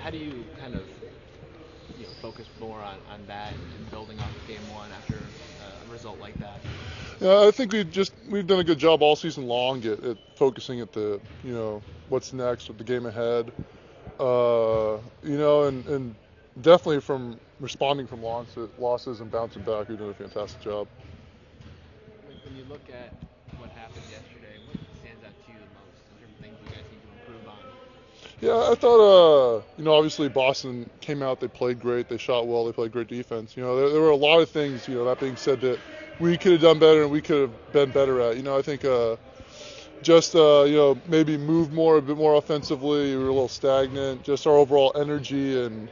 How do you kind of focus more on that and building off of game one after a result like that? Yeah, I think we've done a good job all season long at focusing at the what's next with the game ahead. And definitely from responding from losses and bouncing back, we've done a fantastic job. When you look at what happened yesterday, what stands out to you the most in terms of things you guys need to improve on? Yeah, I thought, obviously Boston came out, they played great, they shot well, they played great defense. There were a lot of things, that being said, that we could have done better and we could have been better at. I think maybe moved a bit more offensively. We were a little stagnant. Just our overall energy and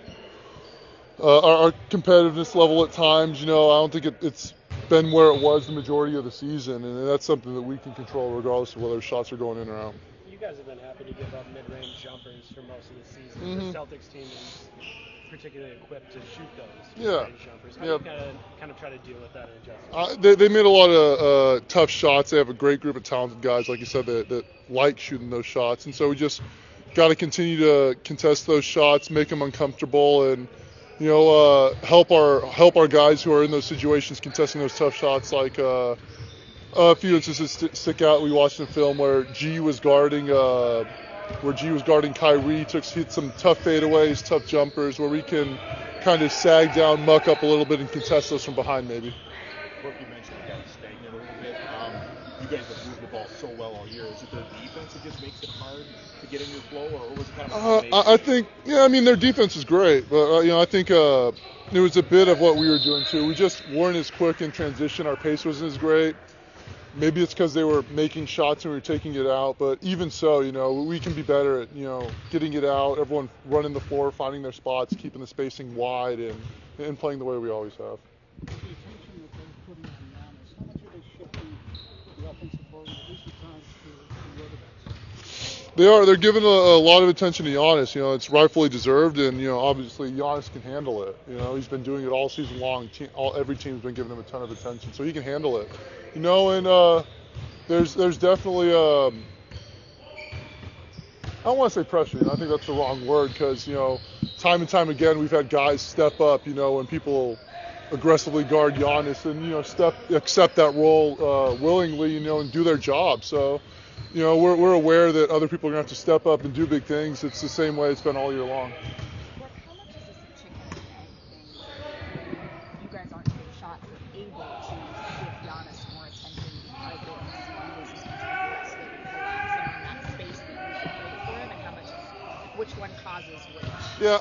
our competitiveness level at times. I don't think it's been where it was the majority of the season, and that's something that we can control regardless of whether shots are going in or out. You guys have been happy to give up mid-range jumpers for most of the season. Mm-hmm. The Celtics team is particularly equipped to shoot those mid-range jumpers. How do you kind of try to deal with that and adjust? They made a lot of tough shots. They have a great group of talented guys, like you said, that like shooting those shots, and so we just got to continue to contest those shots, make them uncomfortable, and help our guys who are in those situations contesting those tough shots. Like a few instances stick out. We watched in film where G was guarding Kyrie, hit some tough fadeaways, tough jumpers, where we can kind of sag down, muck up a little bit, and contest those from behind maybe. Brook, you mentioned you guys stagnant a little bit. You guys have moved the ball so well all year. Is it the defense that just makes it hard to get in your flow, or was it kind of I think, their defense is great, but I think it was a bit of what we were doing too. We just weren't as quick in transition. Our pace wasn't as great. Maybe it's because they were making shots and we were taking it out, but even so, we can be better at, getting it out, everyone running the floor, finding their spots, keeping the spacing wide, and playing the way we always have. The attention that they're putting on Giannis, how much are they shifting the offensive ball, at least at times, to the other guys? They're giving a lot of attention to Giannis. It's rightfully deserved, and, obviously Giannis can handle it. He's been doing it all season long. Every team's been giving him a ton of attention, so he can handle it. And there's definitely I don't want to say pressure. I think that's the wrong word because time and time again we've had guys step up. When people aggressively guard Giannis and accept that role willingly. And do their job. So we're aware that other people are gonna have to step up and do big things. It's the same way it's been all year long. How much is this a chicken and egg thing? You guys aren't getting shots and able to give Giannis more attention because they don't see you as much of a threat, so they collapse in that space that you should create for him, and how much which one causes which? Yeah,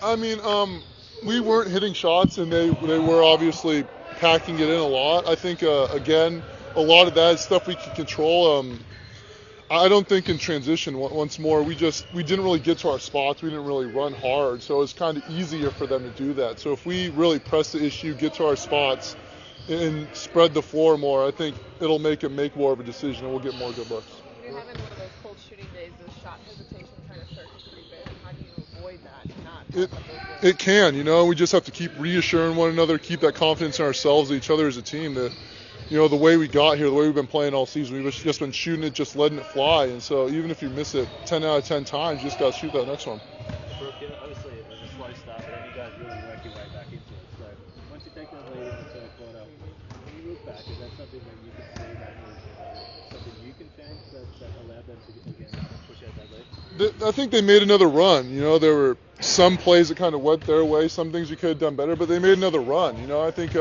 we weren't hitting shots, and they were obviously packing it in a lot. I think again, a lot of that is stuff we can control. I don't think in transition, once more, we didn't really get to our spots. We didn't really run hard, so it's kind of easier for them to do that. So if we really press the issue, get to our spots, and spread the floor more, I think it'll make them make more of a decision, and we'll get more good looks. You're having one of those cold shooting days, those shot hesitations kind of surface pretty big. How do you avoid that? It can, we just have to keep reassuring one another, keep that confidence in ourselves, each other as a team that, the way we got here, the way we've been playing all season, we've just been shooting it, just letting it fly. And so even if you miss it 10 out of 10 times, you just got to shoot that next one. Brook, obviously it was a slow start, but then you guys really worked your way back into it. So once you take that lead in the third quarter, when you look back, is that something that you can say that was something you can change that allowed them to again push out that lead? I think they made another run. There were some plays that kind of went their way, some things we could have done better, but they made another run. I think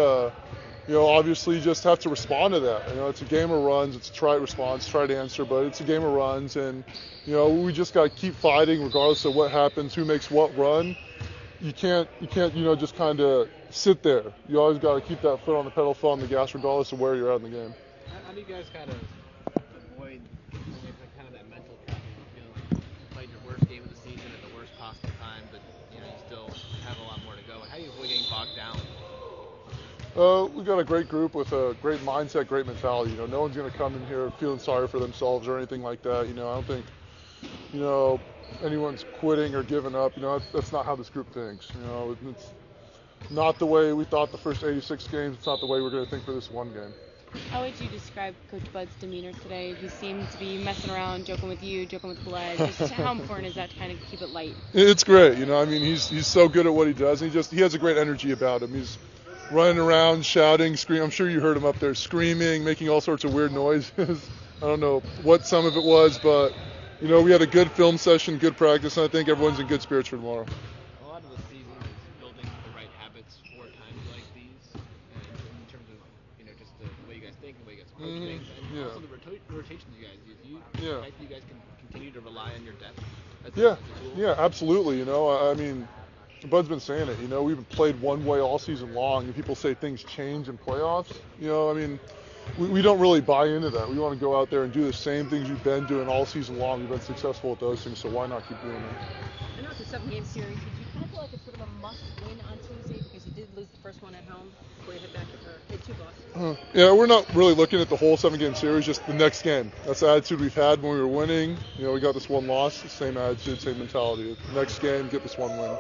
obviously you just have to respond to that. It's a game of runs. It's a try response, try to answer, but it's a game of runs, and we just got to keep fighting regardless of what happens, who makes what run. You can't just kind of sit there. You always got to keep that foot on the pedal, foot on the gas, regardless of where you're at in the game. How do you guys kind of avoid kind of that mental trap? Like you played your worst game of the season at the worst possible time, but you still have a lot more to go. How do you avoid getting bogged down? We got a great group with a great mindset, great mentality. No one's going to come in here feeling sorry for themselves or anything like that. I don't think, anyone's quitting or giving up. That's not how this group thinks. It's not the way we thought the first 86 games. It's not the way we're going to think for this one game. How would you describe Coach Bud's demeanor today? He seemed to be messing around, joking with you, joking with Bled. Just how important is that to kind of keep it light? It's great. I mean, he's so good at what he does. And he has a great energy about him. He's running around, shouting, screaming. I'm sure you heard him up there screaming, making all sorts of weird noises. I don't know what some of it was, but we had a good film session, good practice, and I think everyone's in good spirits for tomorrow. A lot of the season is building the right habits for times like these, in terms of just the way you guys think, the way you guys approach things, and also the rotations you guys use. You think you guys can continue to rely on your depth as a tool? Yeah, absolutely. I mean, Bud's been saying it. We've played one way all season long, and people say things change in playoffs. I mean, we don't really buy into that. We want to go out there and do the same things we've been doing all season long. We've been successful at those things, so why not keep doing it? I know it's a 7-game series. Did you kind of feel like it's sort of a must-win on Tuesday because you did lose the first one at home before you head back to hit 2 losses? Yeah, we're not really looking at the whole 7-game series, just the next game. That's the attitude we've had when we were winning. We got this one loss, same attitude, same mentality. Next game, get this one win.